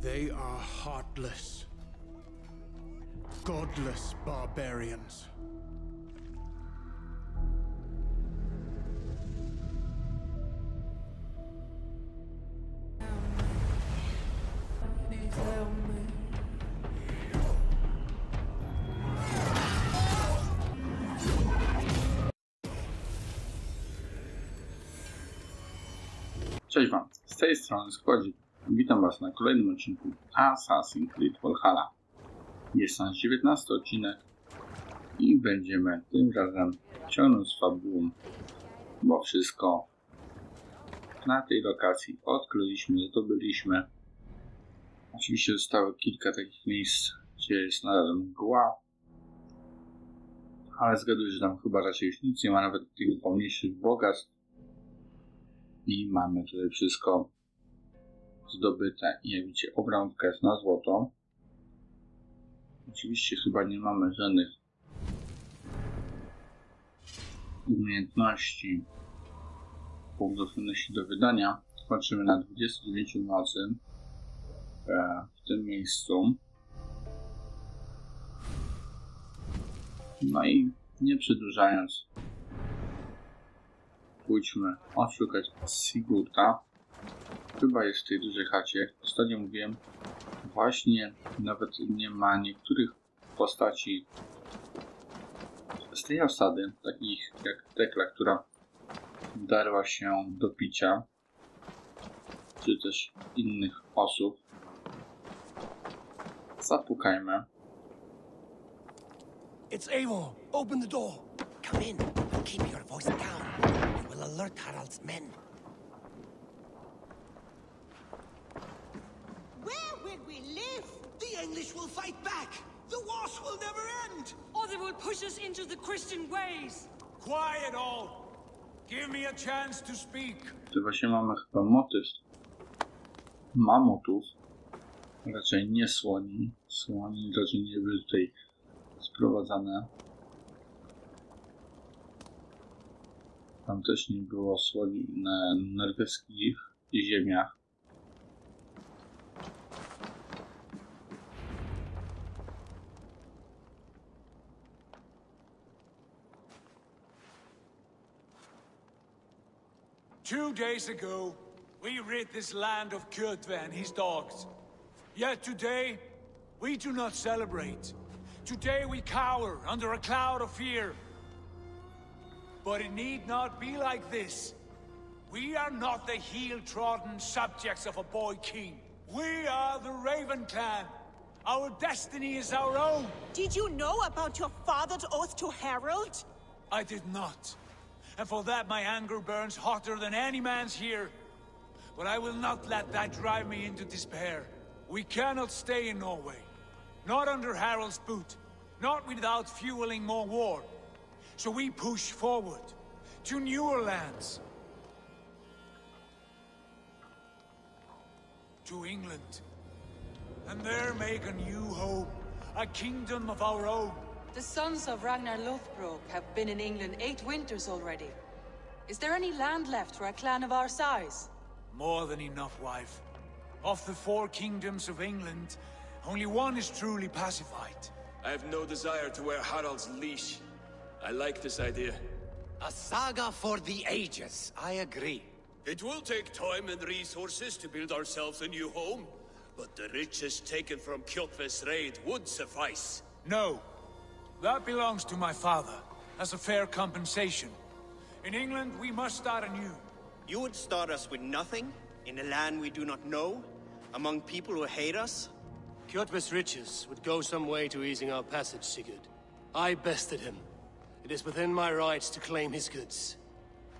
They are heartless, godless barbarians. Cześć Wam, z tej strony Składzik. Witam Was na kolejnym odcinku Assassin's Creed Valhalla. Jest nasz 19 odcinek i będziemy tym razem ciągnąć z fabułą, bo wszystko na tej lokacji odkryliśmy, zdobyliśmy. Oczywiście zostało kilka takich miejsc, gdzie jest nadal mgła, ale zgaduję, że tam chyba raczej już nic nie ma, nawet tych pomniejszych bogactw. I mamy tutaj wszystko zdobyte. I jak widzicie, obrąbka jest na złoto. Oczywiście chyba nie mamy żadnych umiejętności, punktów do wydania. Patrzymy na 29 mocy w tym miejscu. No i nie przedłużając, pójdźmy odszukać Sigurda. Chyba jest w tej dużej chacie. Ostatnio mówiłem, właśnie nawet nie ma niektórych postaci z tej osady, takich jak Tekla, która darła się do picia, czy też innych osób. Zapukajmy. It's Eivor. Open the door. Come in. Keep your voice down. You will alert Harald's men. Where will we live? The English will fight back. The wars will never end. Or they will push us into the Christian ways. Quiet all. Give me a chance to speak. Tu właśnie mamy chyba motyw mamutów. Raczej nie słoni. Słoni raczej nie były tutaj sprowadzane. Tam też nie było słoni na norweskich ziemiach. Two days ago, we rid this land of Kjotve and his dogs. Yet today, we do not celebrate. Today we cower under a cloud of fear. But it need not be like this. We are not the heel-trodden subjects of a boy king. We are the Raven clan. Our destiny is our own. Did you know about your father's oath to Harald? I did not. And for that my anger burns hotter than any man's here. But I will not let that drive me into despair. We cannot stay in Norway. Not under Harald's boot. Not without fueling more war. So we push forward to newer lands. To England. And there make a new home. A kingdom of our own. The sons of Ragnar Lothbrok have been in England 8 winters already. Is there any land left for a clan of our size? More than enough, wife. Of the 4 kingdoms of England, only one is truly pacified. I have no desire to wear Harald's leash. I like this idea. A saga for the ages. I agree. It will take time and resources to build ourselves a new home, but the riches taken from Kjotve's raid would suffice. No. That belongs to my father, as a fair compensation. In England, we must start anew. You would start us with nothing? In a land we do not know? Among people who hate us? Kjotve's riches would go some way to easing our passage, Sigurd. I bested him. It is within my rights to claim his goods.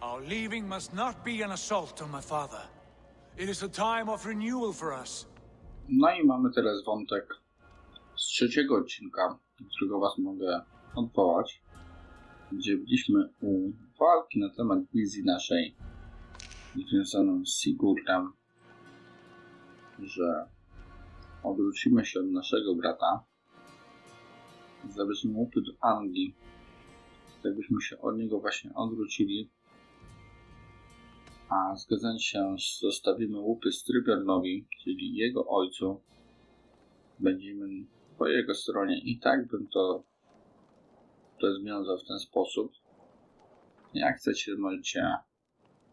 Our leaving must not be an assault on my father. It is a time of renewal for us. No i mamy teraz wątek z 3. odcinka, którego Was mogę odwołać, gdzie byliśmy u walki na temat wizji naszej związaną z Sigurdem, że odwrócimy się od naszego brata, zabierzemy łupy do Anglii, jakbyśmy się od niego właśnie odwrócili, a zgadzając się zostawimy łupy Styrbjornowi, czyli jego ojcu, będziemy po jego stronie. I tak bym to związał w ten sposób. Jak chcecie, możecie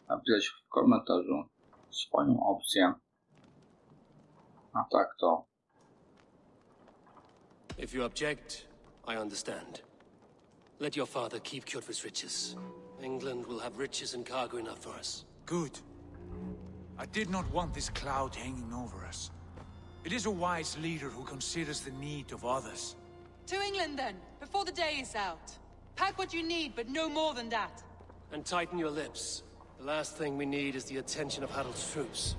napisać w komentarzu swoją opcję. A tak to. If you object, I understand. Let your father keep Kjotve's riches. England will have riches and cargo enough for us. Good. I did not want this cloud hanging over us. It is a wise leader who considers the need of others. To England, then, before the day is out. Pack what you need, but no more than that. And tighten your lips. The last thing we need is the attention of Harold's troops.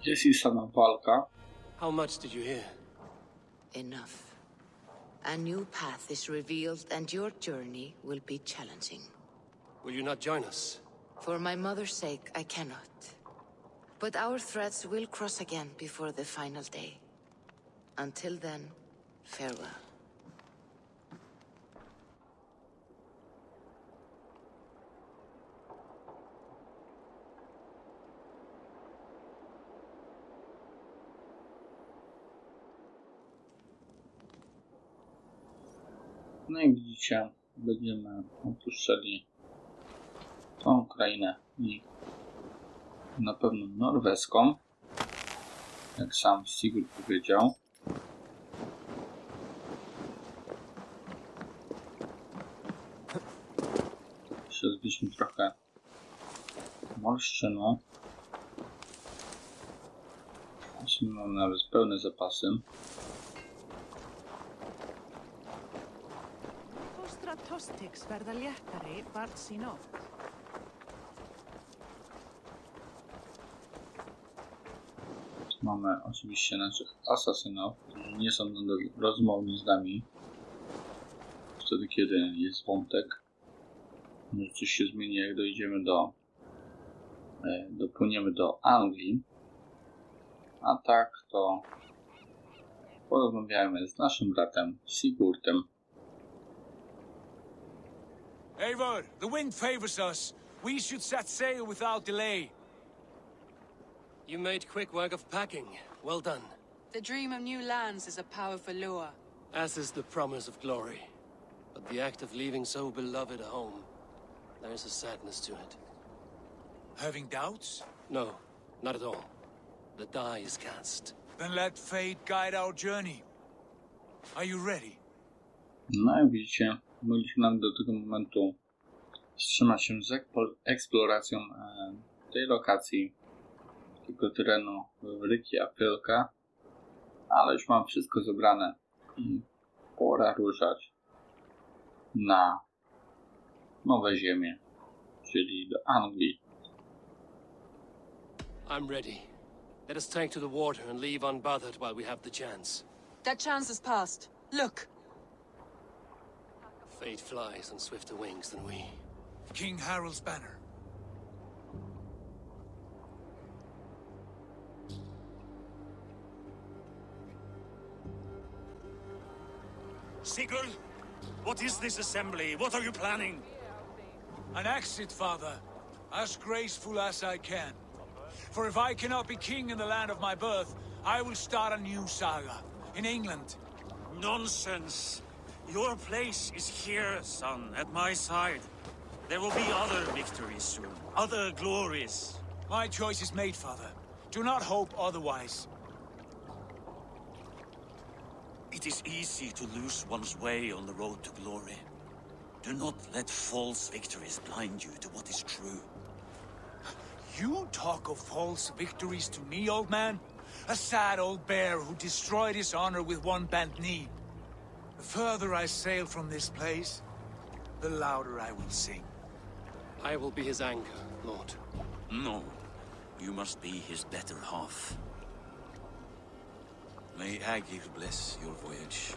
Jest i sama walka. How much did you hear? Enough. A new path is revealed and your journey will be challenging. Will you not join us? For my mother's sake, I cannot. But our threads will cross again before the final day. Until then, farewell. No i widzicie, będziemy opuszczali tą krainę i na pewno norweską, jak sam Sigurd powiedział. Jeszcze zbiliśmy trochę morszczynu. Właśnie mam nawet pełne zapasy. Tostiks verða léttari vart sín oft. Mamy oczywiście naszych asasynów, którzy nie są rozmowni z nami. Wtedy, kiedy jest wątek. Może coś się zmieni, jak dojdziemy dopłyniemy do Anglii. A tak to porozmawiajmy z naszym bratem Sigurdem. Eivor, the wind favors us. We should set sail without delay. You made quick work of packing. Well done. The dream of new lands is a powerful lure. As is the promise of glory. But the act of leaving so beloved a home, there is a sadness to it. Having doubts? No, not at all. The die is cast. Then let fate guide our journey. Are you ready? No jak widzicie, mogliśmy nam do tego momentu wstrzymać się z eksploracją tej lokacji, tego terenu w Reykjavík, ale już mam wszystko zebrane i pora ruszać na nowe ziemie, czyli do Anglii. I'm ready. Let us take to the water and leave unbothered while we have the chance. That chance is past. Look. Fate flies on swifter wings than we. King Harald's banner. Sigurd, what is this assembly? What are you planning? An exit, father. As graceful as I can. For if I cannot be king in the land of my birth, I will start a new saga. In England. Nonsense. Your place is here, son, at my side. There will be other victories soon. Other glories. My choice is made, father. Do not hope otherwise. It is easy to lose one's way on the road to glory. Do not let false victories blind you to what is true. You talk of false victories to me, old man? A sad old bear who destroyed his honor with one bent knee. The further I sail from this place, the louder I will sing. I will be his anchor, Lord. No. You must be his better half. May Agir bless your voyage.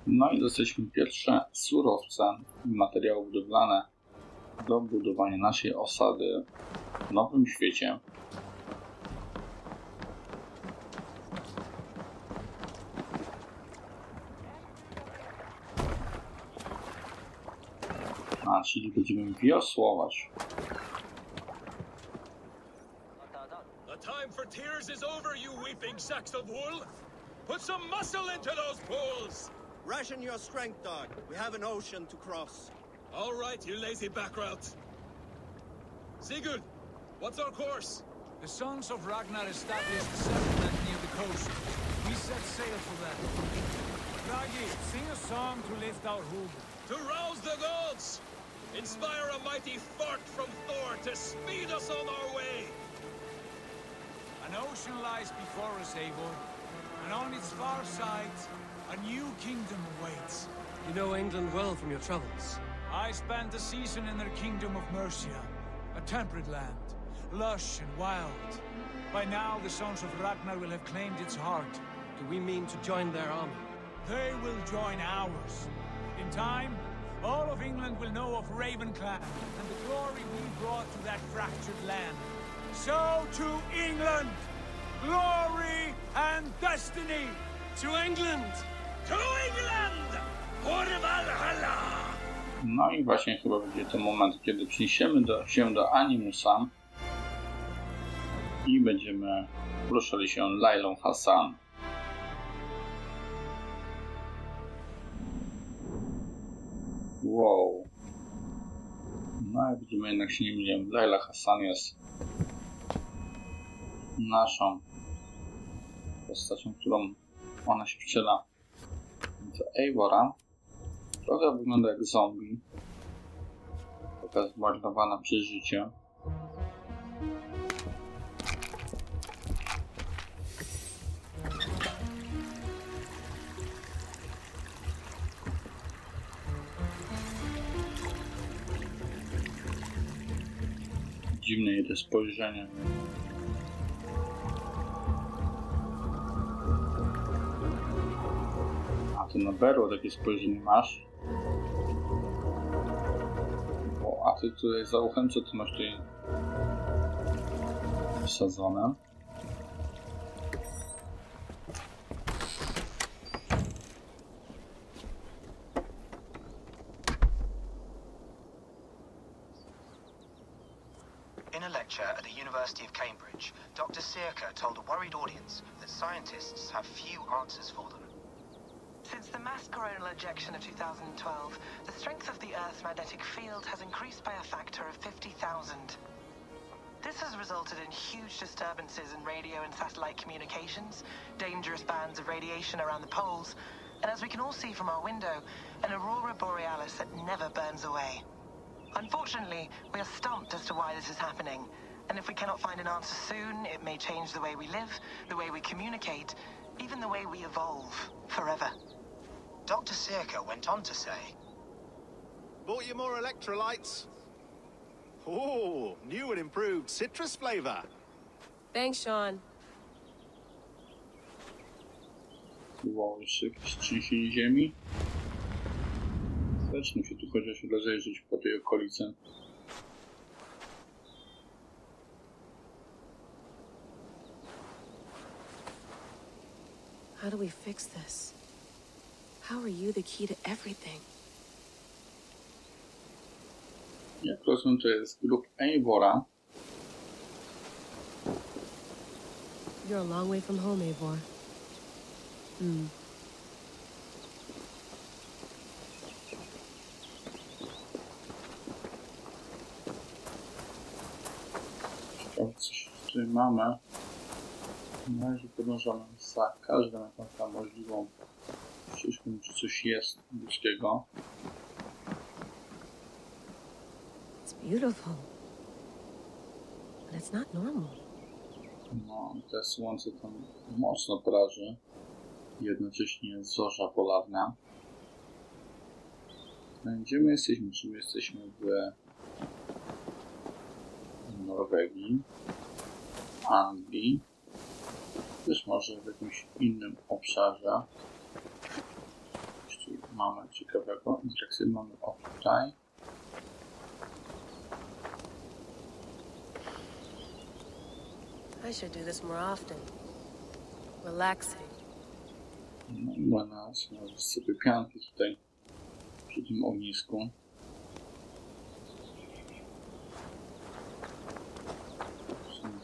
No i dostaliśmy pierwsze surowce i materiały budowlane do budowania naszej osady w Nowym Świecie. Aha, czyli będziemy wiosłować. The time for tears is over, you weeping sacks of wool. Put some muscle into those bulls. Ration your strength, dog. We have an ocean to cross. All right, you lazy backrout. Sigurd, what's our course? The sons of Ragnar established a settlement near the coast. We set sail for them. Ragi, sing a song to lift our hood. To rouse the gods! Inspire a mighty fart from Thor to speed us on our way! An ocean lies before us, Eivor, and on its far side, a new kingdom awaits. You know England well from your travels. I spent a season in their kingdom of Mercia, a temperate land, lush and wild. By now, the sons of Ragnar will have claimed its heart. Do we mean to join their army? They will join ours. In time, all of England will know of Ravenclan and the glory we brought to that fractured land. So to England, glory and destiny! To England! To England! For Valhalla! No i właśnie chyba będzie to moment, kiedy przeniesiemy się do Animusa i będziemy ruszali się Lailą Hassan. Wow. No i widzimy, jednak się nie myliłem. Laila Hassan jest naszą postacią, którą ona się wciela do Eivora. Trochę wygląda jak zombie. Taka zmarnowana przez życie. Dziwne jej to spojrzenie. A ty na berło takie spojrzenie masz? O, a ty tutaj za uchem, co ty masz tutaj wsadzone? In a lecture at the University of Cambridge, Dr. Sirka told a worried audience that scientists have few answers for them. Since the mass coronal ejection of 2012, the strength of the Earth's magnetic field has increased by a factor of 50,000. This has resulted in huge disturbances in radio and satellite communications, dangerous bands of radiation around the poles, and as we can all see from our window, an aurora borealis that never burns away. Unfortunately, we are stumped as to why this is happening, and if we cannot find an answer soon, it may change the way we live, the way we communicate, even the way we evolve, forever. Dr. Sirka went on to say, "Bought you more electrolytes? Oh, new and improved citrus flavor." Thanks, Sean. Wow, jeszcze jakieś trzęsienie ziemi. Zacznę się tu chociaż rozejrzeć po tej okolicy. How do we fix this? How are you the key to everything? Jak rozumiem, to jest grup Eivora. You're a long way from home, Eivor. Ciekawe, coś tutaj mamy. Na razie podążamy za każdą jakąś tam możliwą ścieżką, czy coś jest ludzkiego. It's beautiful. But it's not normal. No, te słońce tam mocno praży. Jednocześnie zorza polarna. Gdzie my jesteśmy? Czy my jesteśmy w Norwegii, Anglii, też może w jakimś innym obszarze. Jeszcze mamy ciekawego. Interakcję mamy o tutaj. I should do this more often. Relaxing. No i ma nas, sypy pianki tutaj przy tym ognisku.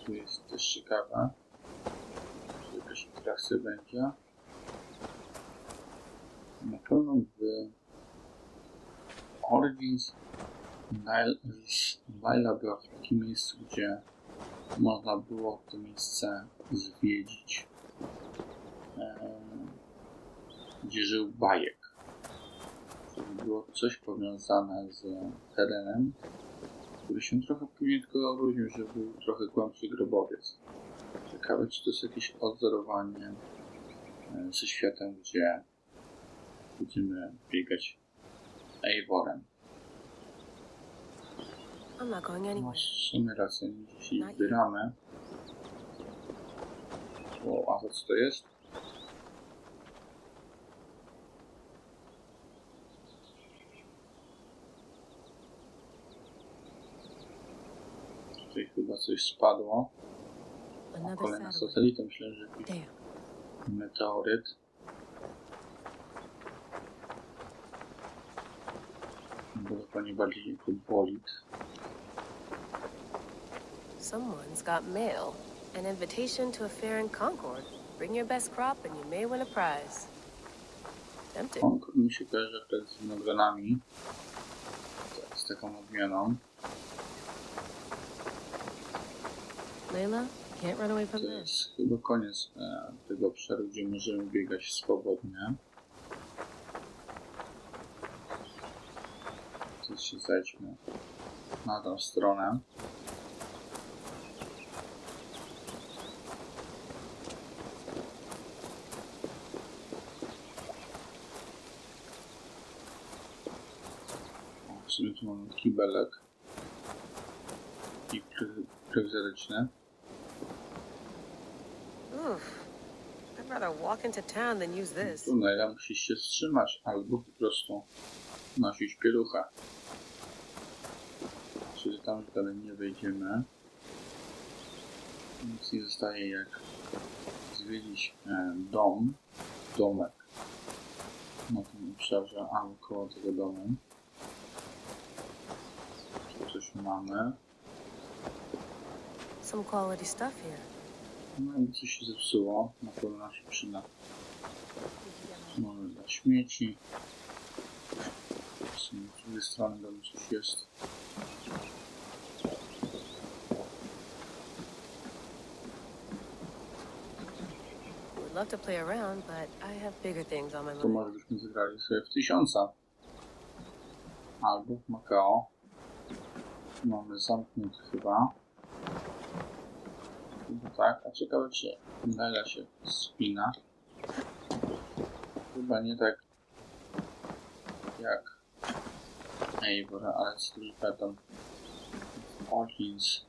Tu jest też ciekawe. Czy jakaś interakcja będzie. Na pewno w Origins Layla była w takim miejscu, gdzie można było to miejsce zwiedzić, gdzie żył Bajek. To było coś powiązane z terenem, który się trochę później tylko różnił, że był trochę głębszy grobowiec. Ciekawe, czy to jest jakieś odzorowanie ze światem, gdzie będziemy biegać Eivorem. No, w sumie rację, gdzieś się zbieramy. O, a to co to jest? Tutaj chyba coś spadło. O, kolejna satelita, myślę, że jakiś meteoryt. Było to nie bardziej jako bolid. Someone's got mail. An invitation to a fair in Concord. Bring your best crop and you may win a prize. Tempting. Concord mi się kojarzy z winogronami. Z taką odmianą. Layla, can't run away from to jest chyba koniec tego obszaru, gdzie możemy biegać swobodnie. Teraz się zejdźmy na tą stronę. W sumie tu mamy kibelek i prowizoryczny. I'd rather walk into town than use this. Tunela musi się wstrzymać albo po prostu nosić pieluchę. Czyli tam już dalej nie wejdziemy. Nic nie zostaje jak zwiedzić domek na tym obszarze albo koło tego domu. Tu coś mamy. Some quality stuff here. No i coś się zepsuło, na pewno nam się przyda. Mamy dla śmieci. Z drugiej strony tam coś jest. Would love to play around, but I have bigger things on my To mind. może byśmy zagrali sobie w 1000. Albo w Macao. Mamy zamknięty chyba. Tak, a ciekawe czy Layla się spina. Chyba nie tak jak Eivor, ale z tym pamiętam Origins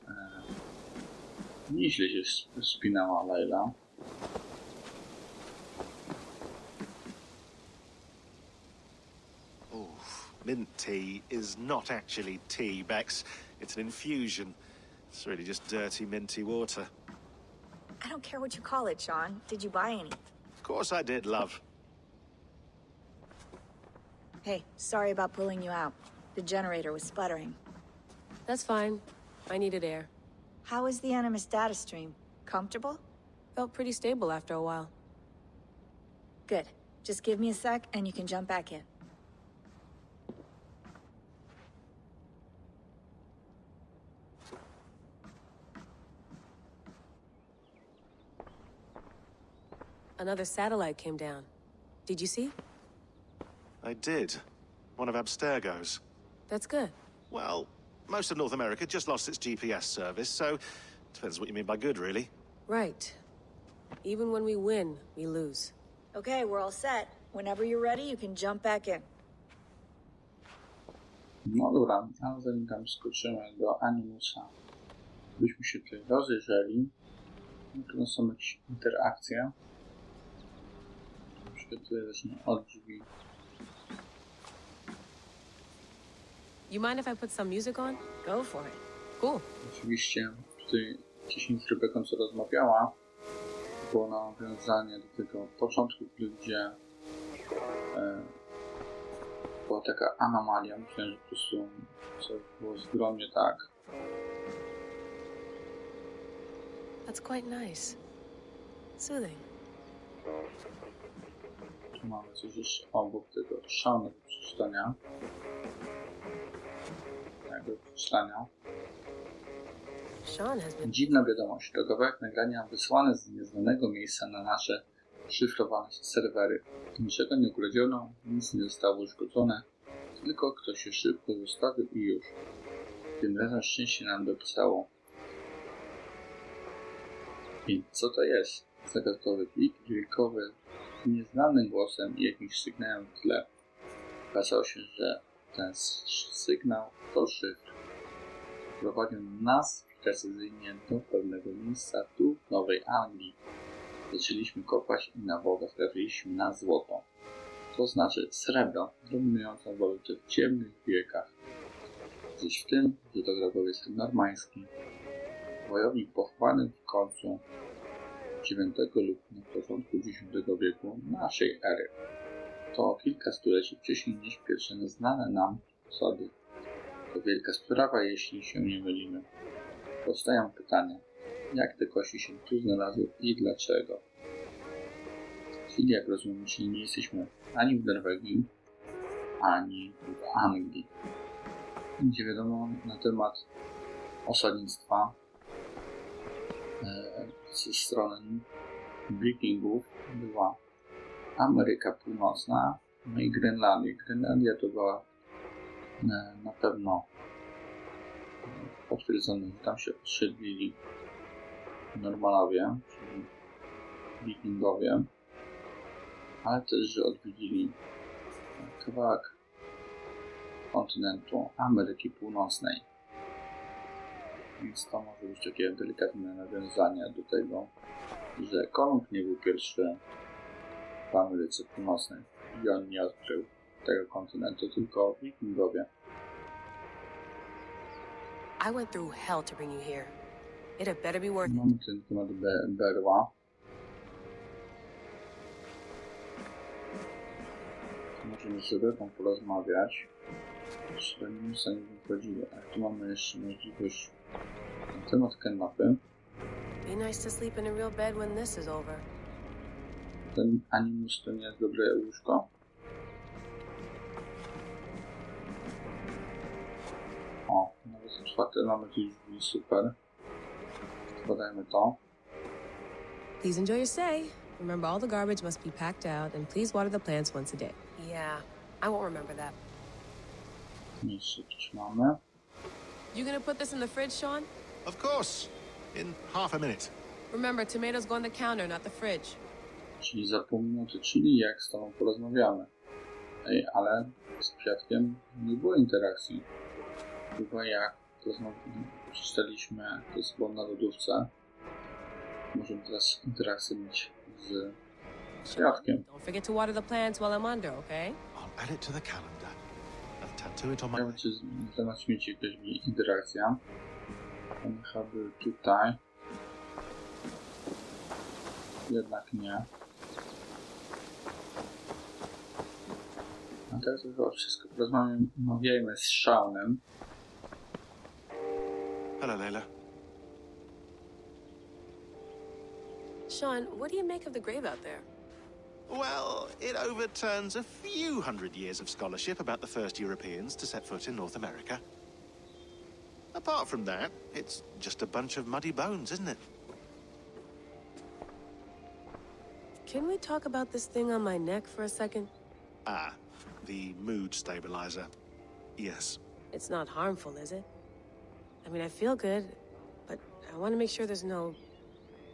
nieźle się spinała Layla. Mint tea is not actually tea, Bex. It's an infusion. It's really just dirty, minty water. I don't care what you call it, Sean. Did you buy any? Of course I did, love. Hey, sorry about pulling you out. The generator was sputtering. That's fine. I needed air. How is the Animus data stream? Comfortable? Felt pretty stable after a while. Good. Just give me a sec and you can jump back in. Another satellite came down. Did you see? I did. One of Abstergo's. That's good. Well, most of North America just lost its GPS service, so depends what you mean by good, really. Right. Even when we win, we lose. Okay, we're all set. Whenever you're ready, you can jump back in. No dobra, a zanim tam skoczymy do Animusa, byśmy się tutaj rozejrzeli. Tu są jakieś interakcje. Na przykład tutaj zacznę od drzwi. You mind if I put some music on? Go for it. Cool. Oczywiście tutaj 10 z Rebeką co rozmawiała, było nawiązanie do tego początku, gdzie była taka anomalia. Myślę, że po prostu coś było zgromnie tak. That's quite nice. Soothing. Tu mamy coś jeszcze obok tego szalonego przeczytania. Dziwna wiadomość. To kawałek nagrania wysłane z nieznanego miejsca na nasze szyfrowane serwery. Niczego nie ukradziono, nic nie zostało uszkodzone, tylko ktoś się szybko zostawił i już. Tym razem szczęście nam dopisało. Więc co to jest? Zagadkowy plik dźwiękowy z nieznanym głosem i jakimś sygnałem w tle. Okazało się, że ten sygnał to szyfr. Prowadził nas precyzyjnie do pewnego miejsca tu w Nowej Anglii. Zaczęliśmy kopać i na wodę trafiliśmy na złoto. To znaczy srebro, dominującą walutę w ciemnych wiekach. Gdzieś w tym, że to grobowiec normański. Wojownik pochwany w końcu IX lub na początku X wieku naszej ery. To o kilka stuleci wcześniej niż pierwsze znane nam osady. To wielka sprawa, jeśli się nie mylimy. Powstają pytania, jak te kości się tu znalazły i dlaczego. W chwili, jak rozumiem, czyli nie jesteśmy ani w Norwegii, ani w Anglii. Gdzie wiadomo na temat osadnictwa ze strony Wikingów była Ameryka Północna, no i Grenlandia. Grenlandia to była na pewno potwierdzone, że tam się osiedlili Normalowie, czyli Wikingowie, ale też, że odwiedzili kawałek kontynentu Ameryki Północnej. Więc to może być takie delikatne nawiązanie do tego, że Kolumb nie był pierwszy w Ameryce Północnej i on nie odkrył tego kontynentu, tylko Wikingowie. I went through hell to bring you here. It had better be worth it. Mamy ten temat berła. Możemy sobie tam porozmawiać. Jeszcze nie sami wychodzili, ale tu mamy jeszcze możliwość na temat kanapy. Be nice to sleep in a real bed when this is over. Ten animus to nie jest dobre łóżko. O, nawet czwarte mamy tu już super. Badajmy to. Please enjoy your stay. Remember, all the garbage must be packed out, and please water the plants once a day. Yeah, I won't remember that. Jeszcze coś mamy. You gonna put this in the fridge, Sean? Of course. In half a minute. Remember, tomatoes go on the counter, not the fridge. Czyli za pół minuty, czyli jak z tobą porozmawiamy. Ej, ale z Kwiatkiem nie było interakcji. Chyba jak przeczytaliśmy, to jest było na lodówce. Możemy teraz interakcję mieć z Kwiatkiem. Don't forget to water the plants while I'm under, okay? I'll add it to the calendar and tattoo it on my... Ja wiem, czy na temat śmieci jakaś interakcja. Chyba by tutaj. Jednak nie. A teraz to chyba wszystko. Rozmawiajmy z Seanem. Hello, Layla. Sean, what do you make of the grave out there? Well, it overturns a few hundred years of scholarship about the first Europeans to set foot in North America. Apart from that, it's just a bunch of muddy bones, isn't it? Can we talk about this thing on my neck for a second? Ah, the mood stabilizer. Yes. It's not harmful, is it? I mean, I feel good, but I want to make sure there's no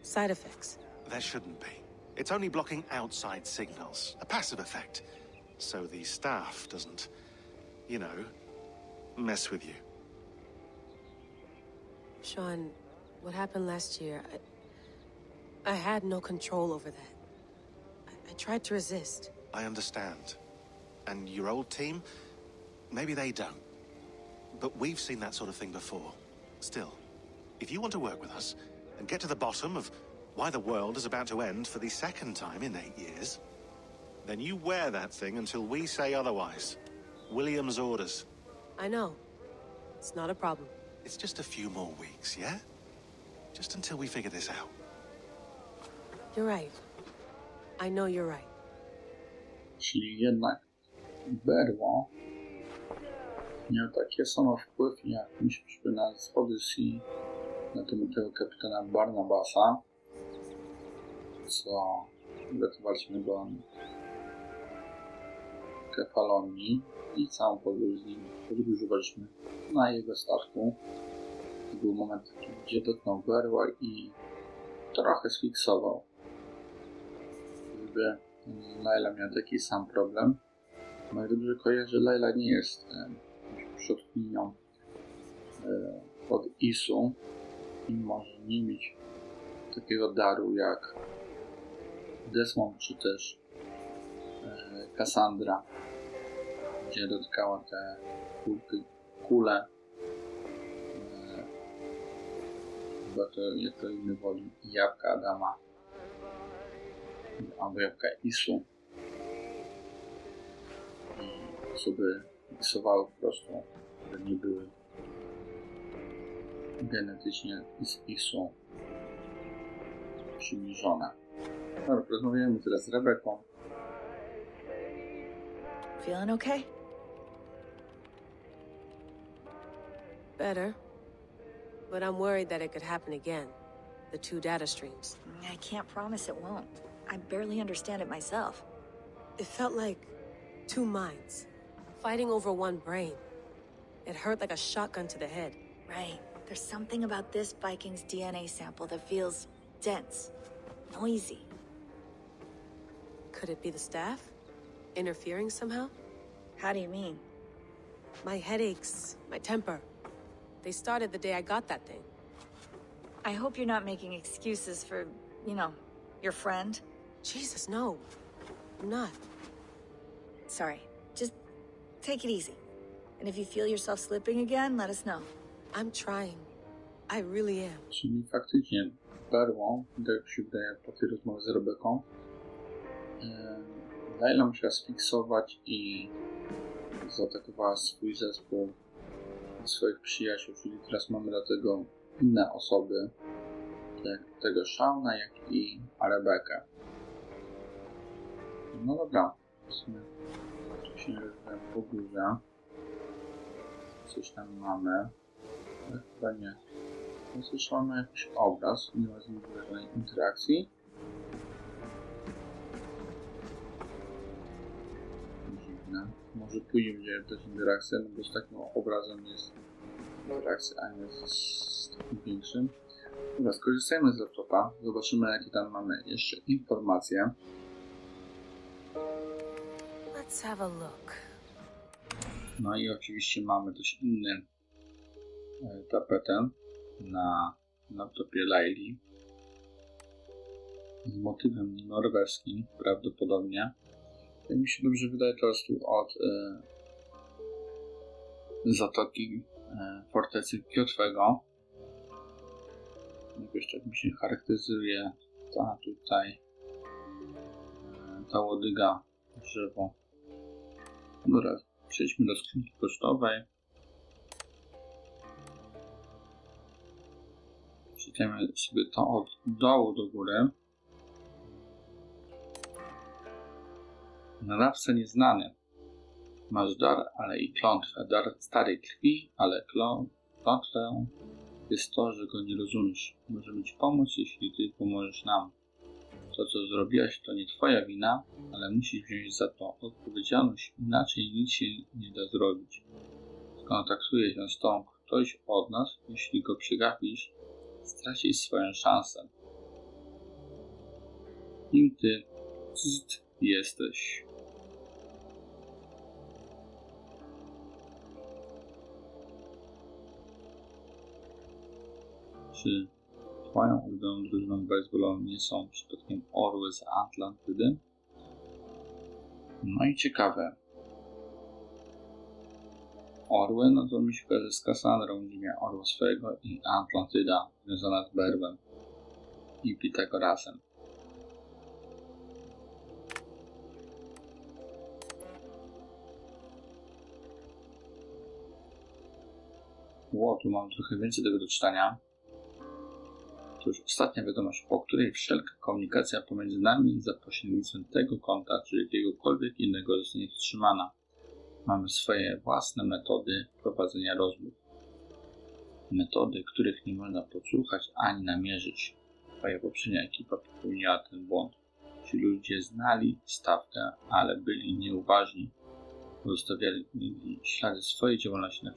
side effects. There shouldn't be. It's only blocking outside signals, a passive effect, so the staff doesn't, you know, mess with you. Sean, what happened last year, I had no control over that. I tried to resist. I understand. And your old team, maybe they don't. But we've seen that sort of thing before. Still, if you want to work with us and get to the bottom of why the world is about to end for the second time in 8 years, then you wear that thing until we say otherwise. William's orders. I know. It's not a problem. It's just a few more weeks, yeah? Just until we figure this out. You're right. I know you're right. Czyli jednak Berło miał taki sam wpływ, jak myśmy na Odyssey na tego kapitana Barnabasa, co uratowaliśmy go Kefalonii i całą podróż z nim podróżowaliśmy na jego statku. To był moment, gdzie dotknął Berła i trochę sfiksował. Gdyby Layla miała taki sam problem, no i dobrze kojarzę, że Layla nie jest przodkinią od Isu i może nie mieć takiego daru jak Desmond czy też Cassandra, gdzie dotkała te kule, chyba to jak to inny woli, jabłka Adama albo jabłka Isu, i osoby isowały po prostu, które nie były genetycznie z Isu przybliżone. Dobra, rozmawiamy teraz z Rebeką. Feeling okay? Better. But I'm worried that it could happen again. The 2 data streams. I can't promise it won't. I barely understand it myself. It felt like 2 minds, fighting over 1 brain. It hurt like a shotgun to the head. Right. There's something about this Viking's DNA sample that feels dense, noisy. Could it be the staff? Interfering somehow? How do you mean? My headaches, my temper. They started the day I got that thing. I hope you're not making excuses for, you know, your friend. Jesus, no. I'm not. Sorry. Just take it easy. And if you feel yourself slipping again, let us know. I'm trying. I really am. Czyli faktycznie Berło, tak się wydaje po tej rozmowie z Rebeką, Layla musiała sfiksować i zaatakowała swój zespół, swoich przyjaciół, czyli teraz mamy do tego inne osoby, jak tego Shauna, jak i Rebekę. No dobra, w sumie wcześniej po górze coś tam mamy, ale chyba nie. Słyszałem jakiś obraz, nie ma z nim żadnej interakcji. Dziwne. Może później będzie jakaś interakcja, no bo z takim obrazem jest interakcja, a nie z takim większym. Dobra, skorzystajmy z laptopa, zobaczymy jakie tam mamy jeszcze informacje. Let's have a look. No i oczywiście mamy też inny tapetę na laptopie Layli z motywem norweskim prawdopodobnie. Jak mi się dobrze wydaje, to jest tu od zatoki fortecy Kjotwego. Jakoś tak mi się charakteryzuje ta tutaj ta łodyga, drzewo. Dobra, przejdźmy do skrzynki pocztowej. Przeczytajmy sobie to od dołu do góry. Nadawca nieznany. Masz dar, ale i klątwę. Dar starej krwi, ale klątwę jest to, że go nie rozumiesz. Możemy ci pomóc, jeśli ty pomożesz nam. To, co zrobiłaś, to nie twoja wina, ale musisz wziąć za to odpowiedzialność, inaczej nic się nie da zrobić. Skontaktuje się z tą ktoś od nas, jeśli go przegapisz, stracisz swoją szansę. Kim ty jesteś? Czy twoją ulubioną drużyną baseballową nie są przypadkiem orły z Atlantydy? No i ciekawe. Orły, no to mi się kojarzy z Cassandrą, gdzie miała orła swojego, i Atlantyda związana z Berwem i Pitagorasem. Ło, tu mam trochę więcej tego do czytania. Otóż ostatnia wiadomość, po której wszelka komunikacja pomiędzy nami za pośrednictwem tego konta czy jakiegokolwiek innego zostanie wstrzymana. Mamy swoje własne metody prowadzenia rozmów. Metody, których nie można podsłuchać ani namierzyć. Twoja poprzednia ekipa popełniła ten błąd. Ci ludzie znali stawkę, ale byli nieuważni. Pozostawiali ślady swojej działalności na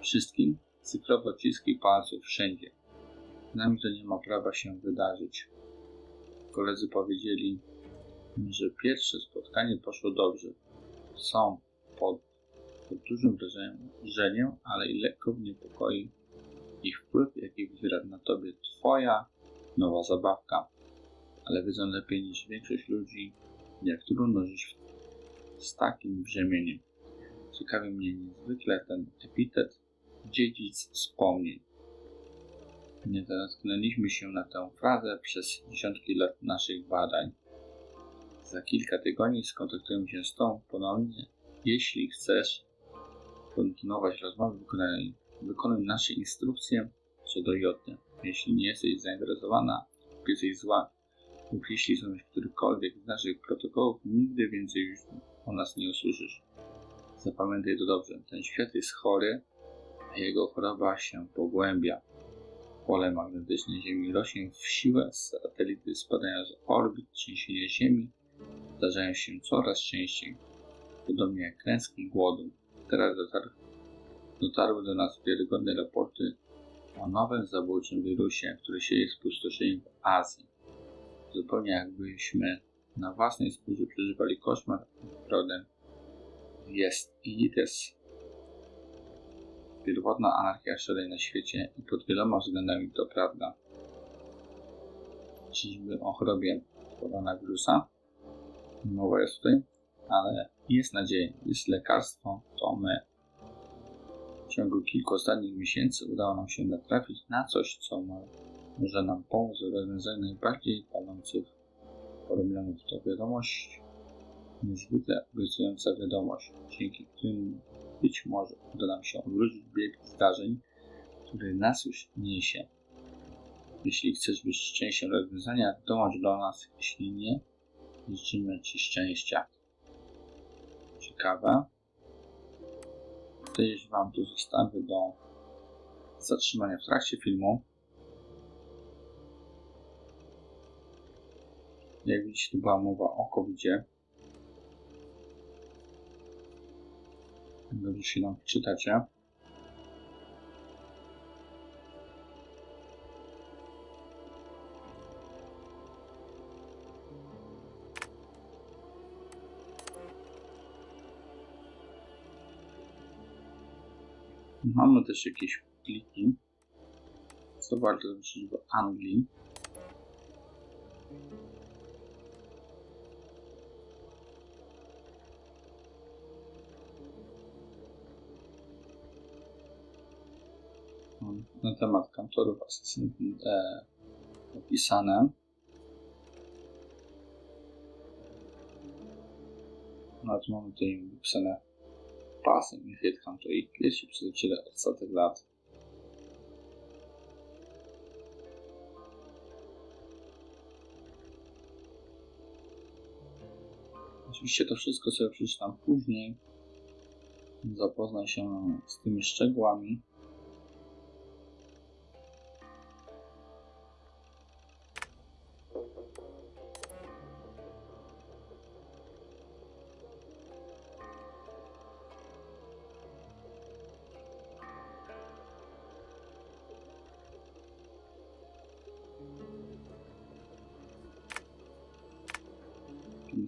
wszystkim cyfrowo odciski palców wszędzie. Z nami to nie ma prawa się wydarzyć. Koledzy powiedzieli, że pierwsze spotkanie poszło dobrze. Są pod dużym wrażeniem, ale i lekko w niepokoi ich wpływ, jaki wywiera na tobie twoja nowa zabawka. Ale wiedzą lepiej niż większość ludzi, jak trudno żyć z takim brzemieniem. Ciekawi mnie niezwykle ten epitet dziedzic wspomnień. Nie natknęliśmy się na tę frazę przez dziesiątki lat naszych badań. Za kilka tygodni skontaktujemy się z tobą ponownie. Jeśli chcesz kontynuować rozmowę, wykonuj nasze instrukcje co do joty. Jeśli nie jesteś zainteresowana lub jesteś zła, lub jeśli są którykolwiek z naszych protokołów, nigdy więcej już o nas nie usłyszysz. Zapamiętaj to dobrze. Ten świat jest chory, a jego choroba się pogłębia. Pole magnetyczne Ziemi rośnie w siłę, satelity spadają z orbit, trzęsienia Ziemi zdarzają się coraz częściej, podobnie jak klęski głodu. Teraz dotarły do nas wiarygodne raporty o nowym zabójczym wirusie, który sieje spustoszeniem w Azji. Zupełnie jakbyśmy na własnej skórze przeżywali koszmar rodem jest ITES. Pierwotna anarchia szaleje na świecie i pod wieloma względami to prawda. Czyżby o chorobie koronawirusa? Mowa jest tutaj, ale jest nadzieja, jest lekarstwo, to my. W ciągu kilku ostatnich miesięcy udało nam się natrafić na coś, co może nam pomóc w rozwiązaniu najbardziej palących problemów. To wiadomość, niezwykle obiecująca wiadomość, dzięki którym być może uda nam się odwrócić bieg zdarzeń, który nas już niesie. Jeśli chcesz być częścią rozwiązania, dołącz do nas. Jeśli nie, życzymy ci szczęścia. Ciekawe. Też wam tu zostawię do zatrzymania w trakcie filmu. Jak widzicie, tu była mowa o COVID-zie. Dobrze się nam wczytacie. Mamy też jakieś pliki, co warto zobaczyć w Anglii. Na temat kantorów asesynów opisane. Nawet mamy tutaj wypisane pasy i headhunter i pierwsi przyjaciele od setek lat. Oczywiście to wszystko sobie przeczytam później. Zapoznaj się z tymi szczegółami.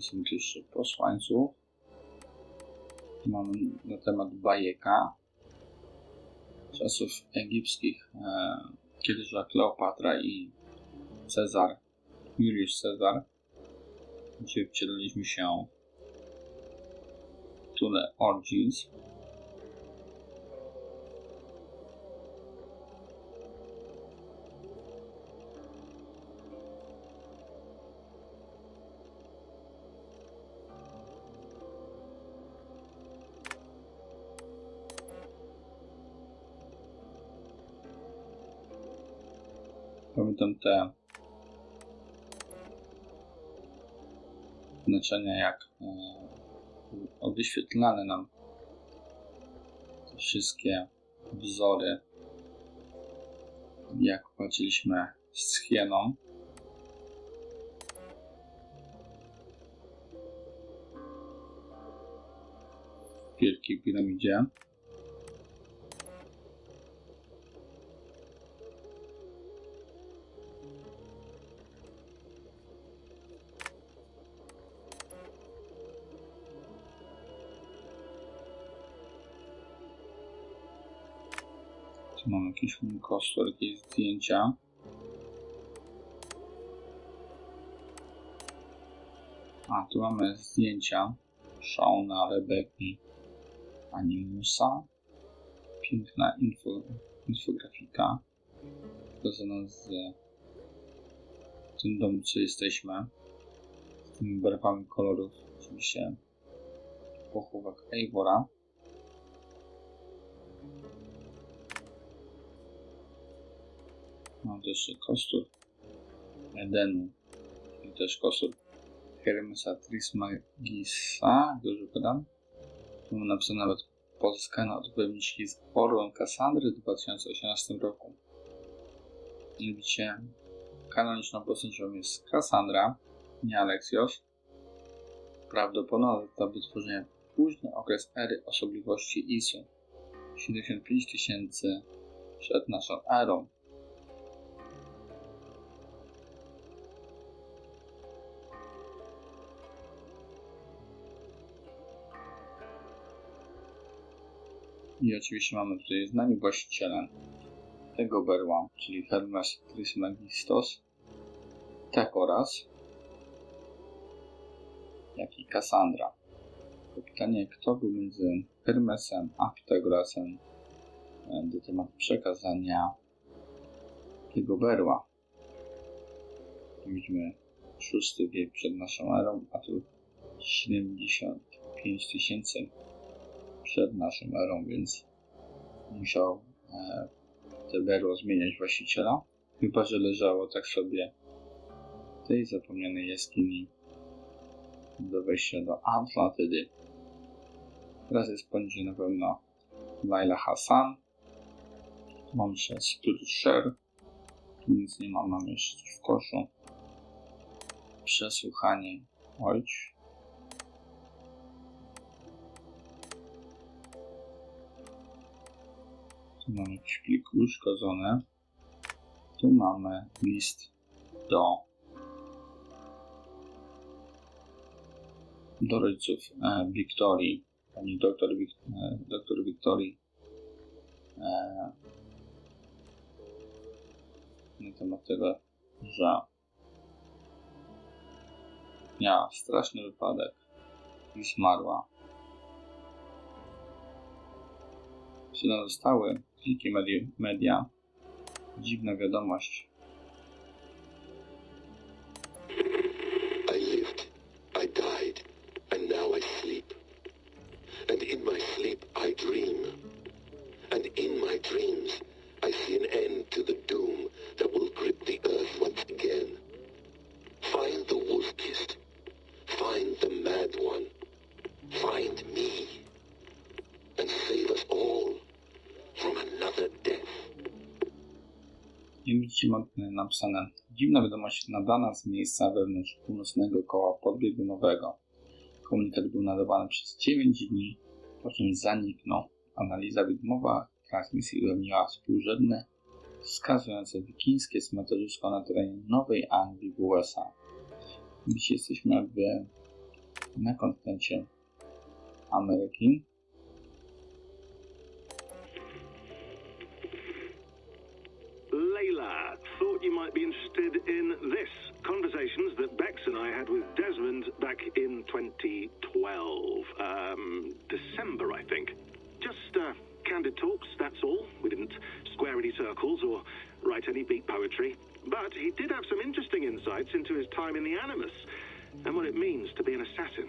Są też posłańców. Mamy na temat bajeka czasów egipskich, kiedy żyła Kleopatra i Cezar, Juliusz Cezar, gdzie wcieliliśmy się w Tule Origins. pamiętam te znaczenia, jak wyświetlane nam te wszystkie wzory, jak płaciliśmy z hieną. W Wielkiej Piramidzie. Tu mamy jakiś kostur, jakieś zdjęcia. A, tu mamy zdjęcia Shauna, Rebeki, Animusa. Piękna infografika związana z tym domu, co jesteśmy. Z tymi barwami kolorów. Oczywiście pochówek Eivora. Mam też kostur Edenu, czyli też kostur Hermesa Trismegista, dobrze podam. Tu mam napisane nawet pozyskane odpowiedniki z Orłą Kassandry w 2018 roku. Mianowicie kanoniczną postacią jest Kassandra, nie Alexios. Prawdopodobne do wytworzenia późny okres ery osobliwości Isu. 75 000 przed naszą erą. I oczywiście mamy tutaj znani właściciele tego berła, czyli Hermes Trismegistos, tak oraz jak i Kassandra. Pytanie, kto był między Hermesem a Pitagorasem do tematu przekazania tego berła. Widzimy VI wiek przed naszą erą, a tu 75 000 przed naszą erą, więc musiał te berło zmieniać właściciela, chyba że leżało tak sobie w tej zapomnianej jaskini do wejścia do Atlantydy. Teraz jest poniżej na pewno Laila Hassan. Tu mam jeszcze Sturcher. Tu nic nie mam, mam jeszcze coś w koszu. Przesłuchanie ojców. Tu mamy jakiś plik uszkodzony. Tu mamy list do rodziców Wiktorii, pani doktor Wiktorii, na temat tego, że miała straszny wypadek i zmarła. Wtedy zostały pliki media. Dziwna wiadomość. I lived, I died, and now I sleep. And in my sleep I dream. And in my dreams I see an end to the doom that will grip the earth once again. Find the wolf-kissed. Find the mad one. Find me. And save us all from another death. Jak widzicie, mam napisane: dziwna wiadomość nadana z miejsca wewnątrz północnego koła podbiegunowego. Komunikat był nadawany przez 9 dni, po czym zaniknął. Analiza widmowa transmisji ujawniła współrzędne wskazujące wikińskie cmentarzysko na terenie Nowej Anglii w USA. Dziś jesteśmy na kontynencie Ameryki. Layla, thought you might be interested in this. Conversations that Bex and I had with Desmond back in 2012. December, I think. Just candid talks, that's all. We didn't square any circles or write any beat poetry. But he did have some interesting insights into his time in the Animus and what it means to be an assassin.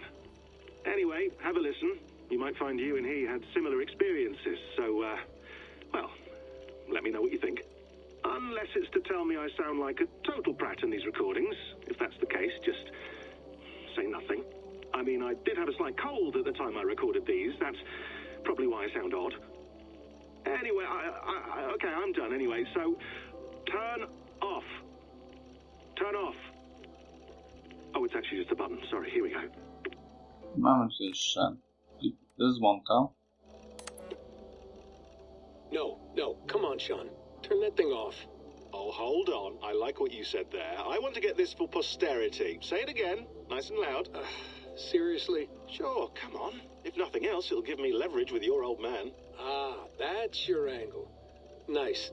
Anyway, have a listen. You might find you and he had similar experiences, so, well, let me know what you think. Unless it's to tell me I sound like a total prat in these recordings. If that's the case, just say nothing. I mean, I did have a slight cold at the time I recorded these. That's probably why I sound odd. Anyway, okay, I'm done anyway. So, turn off. Turn off. Oh, it's actually just a button. Sorry, here we go. Mamy tu jeszcze dzwonka. No, come on, Sean. Turn that thing off. Oh, hold on. I like what you said there. I want to get this for posterity. Say it again, nice and loud. Seriously? Sure, come on. If nothing else, it'll give me leverage with your old man. Ah, that's your angle. Nice.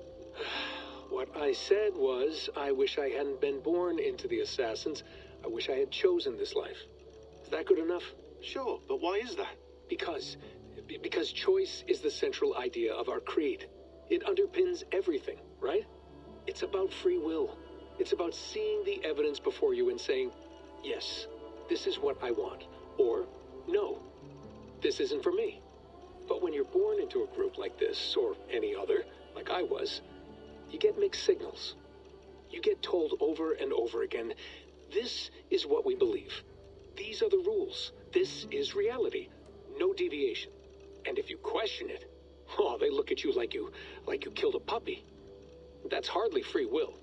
What I said was, I wish I hadn't been born into the Assassins. I wish I had chosen this life. Is that good enough? Sure, but why is that? Because choice is the central idea of our creed. It underpins everything, right? It's about free will. It's about seeing the evidence before you and saying, yes, this is what I want. Or, no, this isn't for me. But when you're born into a group like this, or any other, like I was, you get mixed signals. You get told over and over again, this is what we believe. These are the rules. This is reality. No deviation. And if you question it, oh, they look at you like you killed a puppy. That's hardly free will.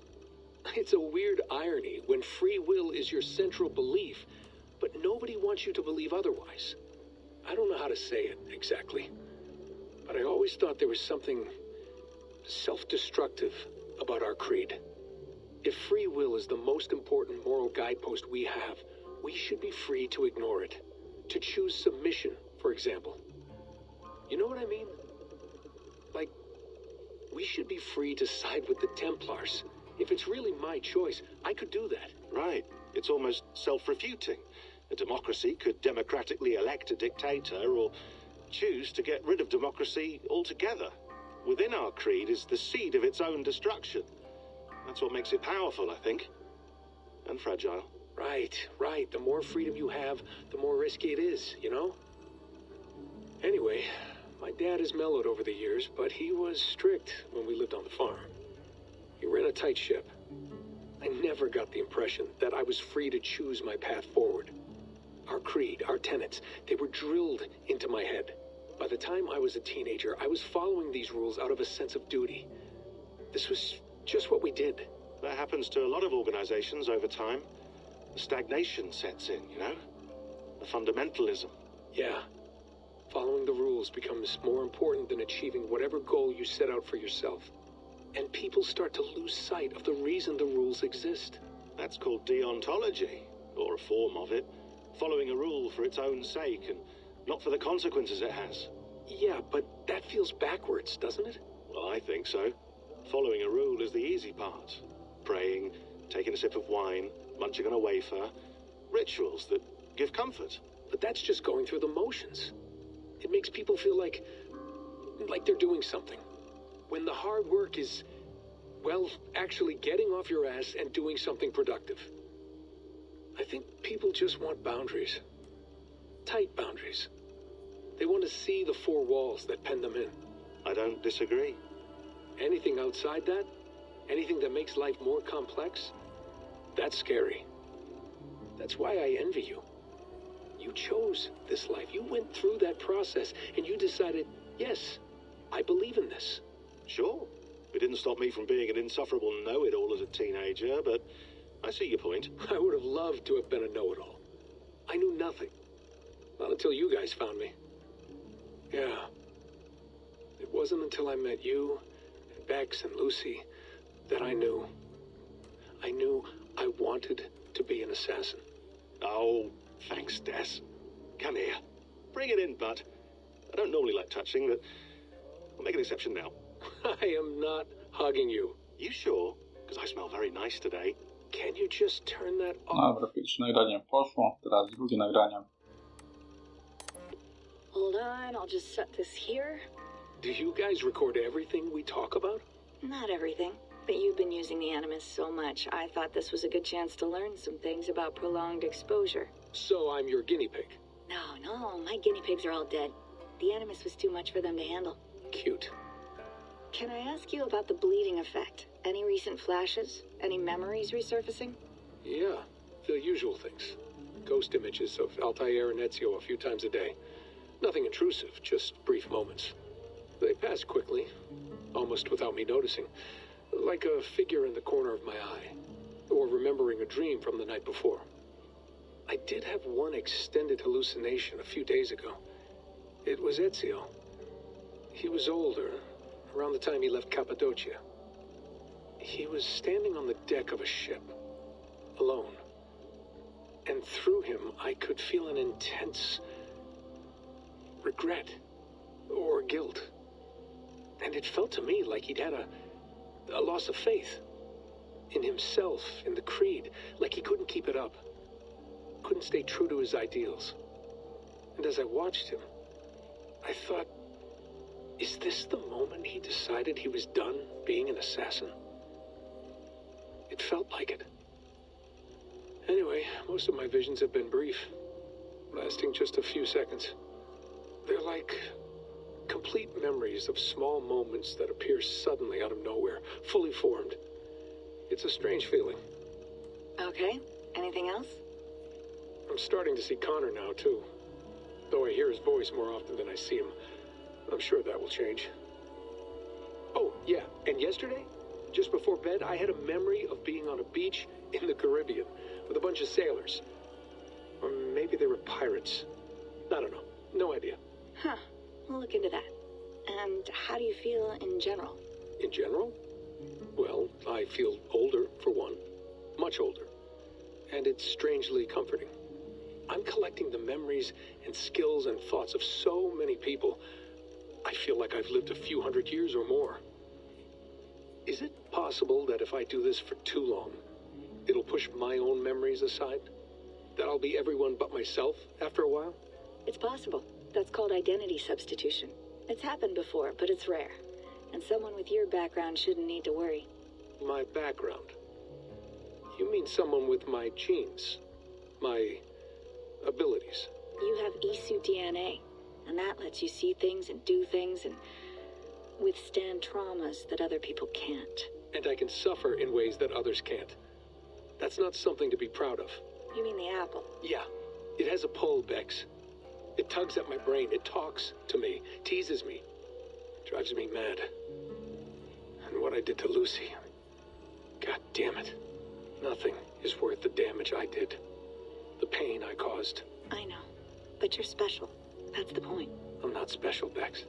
It's a weird irony when free will is your central belief, but nobody wants you to believe otherwise. I don't know how to say it exactly, but I always thought there was something self-destructive about our creed. If free will is the most important moral guidepost we have, we should be free to ignore it. To choose submission, for example. You know what I mean? Like, we should be free to side with the Templars. If it's really my choice, I could do that. Right. It's almost self-refuting. A democracy could democratically elect a dictator or choose to get rid of democracy altogether. Within our creed is the seed of its own destruction. That's what makes it powerful, I think. And fragile. Right. The more freedom you have, the more risky it is, you know? Anyway, my dad has mellowed over the years, but he was strict when we lived on the farm. He ran a tight ship. I never got the impression that I was free to choose my path forward. Our creed, our tenets, they were drilled into my head. By the time I was a teenager, I was following these rules out of a sense of duty. This was just what we did. That happens to a lot of organizations over time. The stagnation sets in, you know? The fundamentalism. Yeah. Following the rules becomes more important than achieving whatever goal you set out for yourself. And people start to lose sight of the reason the rules exist. That's called deontology, or a form of it. Following a rule for its own sake, and not for the consequences it has. Yeah, but that feels backwards, doesn't it? Well, I think so. Following a rule is the easy part. Praying, taking a sip of wine, munching on a wafer. Rituals that give comfort. But that's just going through the motions. It makes people feel like they're doing something. When the hard work is, well, actually getting off your ass and doing something productive. I think people just want boundaries. Tight boundaries. They want to see the four walls that pen them in. I don't disagree. Anything outside that, anything that makes life more complex, that's scary. That's why I envy you. You chose this life. You went through that process, and you decided, yes, I believe in this. Sure. It didn't stop me from being an insufferable know-it-all as a teenager, but I see your point. I would have loved to have been a know-it-all. I knew nothing. Not until you guys found me. Yeah. It wasn't until I met you, and Bex and Lucy, that I knew. I knew I wanted to be an assassin. Oh, thanks, Des. Come here. Bring it in, bud. I don't normally like touching, but I'll make an exception now. I am not hugging you. You sure? Because I smell very nice today. Can you just turn that off? Dobra, pierwsze nagranie poszło, teraz drugie nagranie. Hold on, I'll just set this here. Do you guys record everything we talk about? Not everything, but you've been using the Animus so much, I thought this was a good chance to learn some things about prolonged exposure. So I'm your guinea pig? No, my guinea pigs are all dead. The Animus was too much for them to handle. Cute. Can I ask you about the bleeding effect? Any recent flashes? Any memories resurfacing? Yeah, the usual things. Ghost images of Altair and Ezio a few times a day. Nothing intrusive, just brief moments. They pass quickly, almost without me noticing. Like a figure in the corner of my eye. Or remembering a dream from the night before. I did have one extended hallucination a few days ago. It was Ezio. He was older, around the time he left Cappadocia. He was standing on the deck of a ship, alone. And through him, I could feel an intense regret or guilt. And it felt to me like he'd had a loss of faith in himself, in the creed, like he couldn't keep it up, couldn't stay true to his ideals. And as I watched him, I thought, is this the moment he decided he was done being an assassin? It felt like it. Anyway, most of my visions have been brief, lasting just a few seconds. They're like complete memories of small moments that appear suddenly out of nowhere, fully formed. It's a strange feeling. Okay. Anything else? I'm starting to see Connor now, too. Though I hear his voice more often than I see him. I'm sure that will change. Oh, yeah, and yesterday, just before bed, I had a memory of being on a beach in the Caribbean with a bunch of sailors. Or maybe they were pirates. I don't know. No idea. Huh. We'll look into that. And how do you feel in general? In general? Well, I feel older, for one. Much older. And it's strangely comforting. I'm collecting the memories and skills and thoughts of so many people. I feel like I've lived a few hundred years or more. Is it possible that if I do this for too long, it'll push my own memories aside? That I'll be everyone but myself after a while? It's possible. That's called identity substitution. It's happened before, but it's rare. And someone with your background shouldn't need to worry. My background? You mean someone with my genes? My abilities? You have Isu DNA, and that lets you see things and do things and withstand traumas that other people can't. And I can suffer in ways that others can't. That's not something to be proud of. You mean the apple? Yeah. It has a pull, Bex. It tugs at my brain. It talks to me. Teases me. Drives me mad. And what I did to Lucy... God damn it. Nothing is worth the damage I did. The pain I caused. I know. But you're special. That's the point. I'm not special, Bex.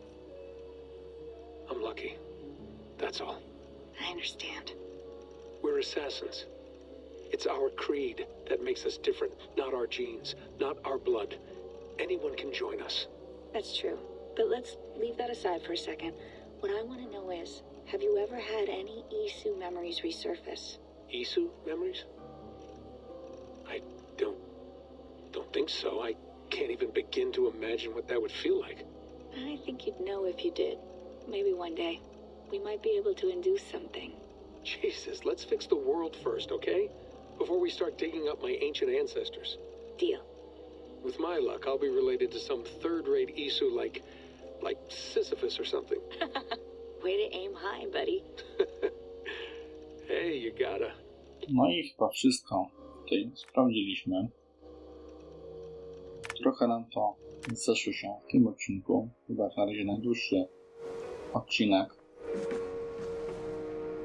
I'm lucky. That's all. I understand. We're assassins. It's our creed that makes us different, not our genes, not our blood. Anyone can join us. That's true. But let's leave that aside for a second. What I want to know is, have you ever had any Isu memories resurface? Isu memories? I don't think so. I can't even begin to imagine what that would feel like. I think you'd know if you did. Maybe one day. We might be able to induce something. Jesus, let's fix the world first, okay? Before we start digging up my ancient ancestors. Deal. With my luck, I'll be related to some third-rate Isu like Sisyphus or something. Way to aim high, buddy. Hey, you gotta. No i chyba wszystko tutaj sprawdziliśmy. Trochę nam to zeszło się w tym odcinku. Chyba na razie najdłuższy odcinek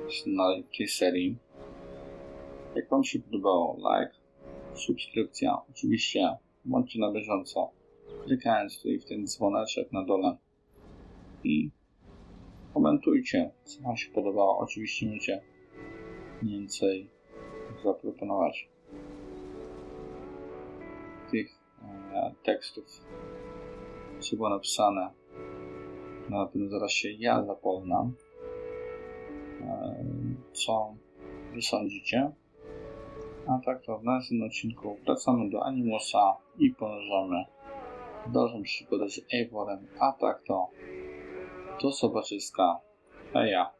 w tej serii. Jak wam się podobało, like, subskrypcja, oczywiście bądźcie na bieżąco, klikając tutaj w ten dzwoneczek na dole i komentujcie, co wam się podobało. Oczywiście możecie więcej zaproponować tych tekstów, co było napisane. Na tym zaraz się ja zapoznam, co wy sądzicie. A tak to w następnym odcinku wracamy do Animosa i ponurzamy w dalszą przygodę z Eivorem. A tak to do zobaczyska. Heja!